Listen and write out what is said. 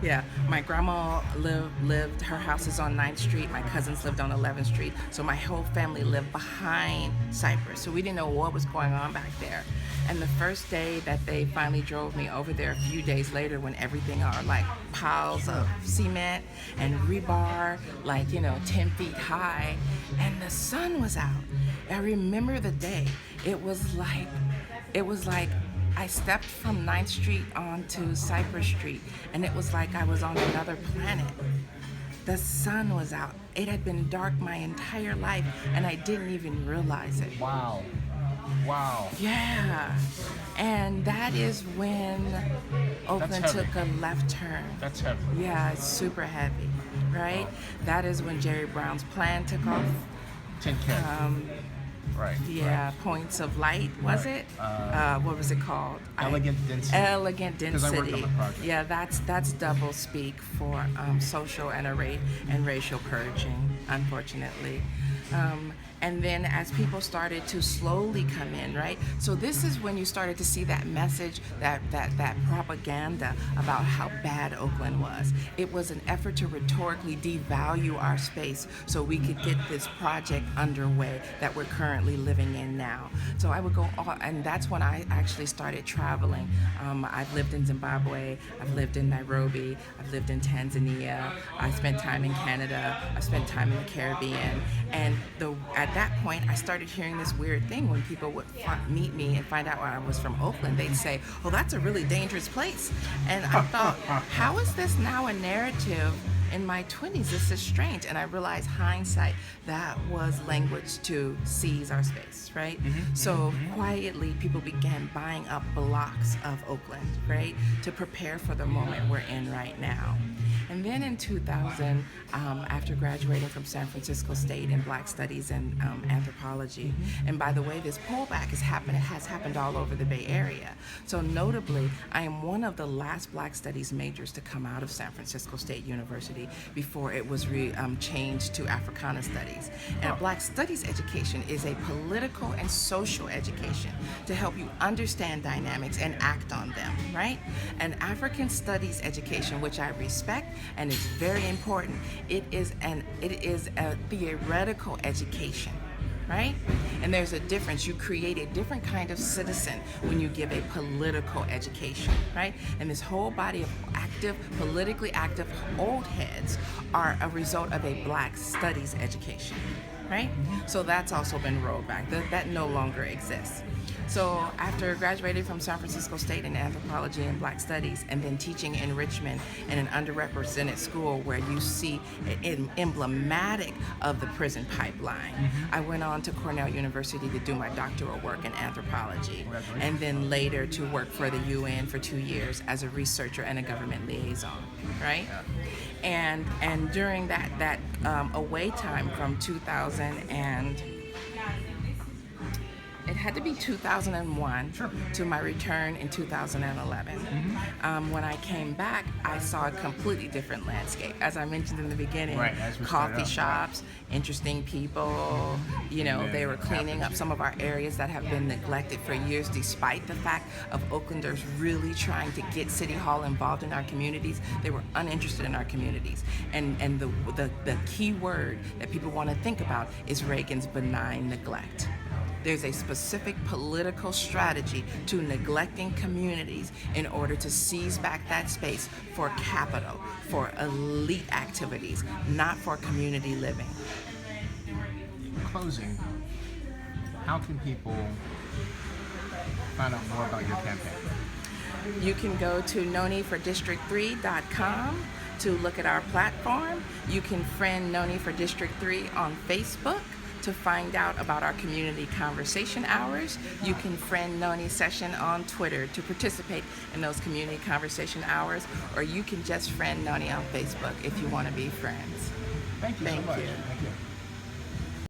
Yeah, my grandma lived, her house is on 9th Street, my cousins lived on 11th Street, so my whole family lived behind Cypress, so we didn't know what was going on back there. And the first day that they finally drove me over there, a few days later, when everything are like piles of cement and rebar, like, 10 feet high, and the sun was out. I remember the day. It was like I stepped from 9th Street onto Cypress Street, and it was like I was on another planet. The sun was out. It had been dark my entire life, and I didn't even realize it. Wow. Wow. Yeah. And that is when Oakland That's heavy. took a left turn. That's heavy. Yeah, it's super heavy, right? Wow. That is when Jerry Brown's plan took off. Tin can. Right. Yeah, Right. Points of Light, was Right. it? What was it called? Elegant Density. Elegant 'Cause I worked Density. on the project. Yeah, that's double speak for social and racial purging, unfortunately. And then as people started to slowly come in, right? So this is when you started to see that message, that propaganda about how bad Oakland was. It was an effort to rhetorically devalue our space so we could get this project underway that we're currently living in now. So I would go all, and that's when I actually started traveling. I've lived in Zimbabwe, I've lived in Nairobi, I've lived in Tanzania, I spent time in Canada, I spent time in the Caribbean, and at that point I started hearing this weird thing when people would meet me and find out I was from Oakland. They'd say, "Oh, that's a really dangerous place," and I thought, how is this now a narrative in my 20s? This is strange. And I realized, hindsight, that was language to seize our space, right? So quietly people began buying up blocks of Oakland, right, to prepare for the moment we're in right now. And then in 2000, after graduating from San Francisco State in Black Studies and Anthropology, and by the way, this pullback has happened all over the Bay Area. So notably, I am one of the last Black Studies majors to come out of San Francisco State University before it was changed to Africana Studies. And Black Studies education is a political and social education to help you understand dynamics and act on them, right? And African Studies education, which I respect, and it's very important. It is a theoretical education, right? And there's a difference. You create a different kind of citizen when you give a political education, right? And this whole body of politically active old heads are a result of a Black Studies education, right? So that's also been rolled back. That no longer exists. So after graduating from San Francisco State in Anthropology and Black Studies, and then teaching in Richmond in an underrepresented school where you see emblematic of the prison pipeline, I went on to Cornell University to do my doctoral work in anthropology, and then later to work for the UN for 2 years as a researcher and a government liaison, right? And during that away time from 2000 and it had to be 2001 to my return in 2011. When I came back, I saw a completely different landscape. As I mentioned in the beginning, coffee shops, interesting people, they were cleaning up some of our areas that have been neglected for years, despite the fact of Oaklanders really trying to get City Hall involved in our communities. They were uninterested in our communities. And the key word that people want to think about is Reagan's benign neglect. There's a specific political strategy to neglecting communities in order to seize back that space for capital, for elite activities, not for community living. In closing, how can people find out more about your campaign? You can go to noniforddistrict3.com to look at our platform. You can friend Noni for District 3 on Facebook to find out about our community conversation hours. You can friend Noni Session on Twitter to participate in those community conversation hours, or you can just friend Noni on Facebook if you want to be friends. Thank you so much. Thank you. Thank you.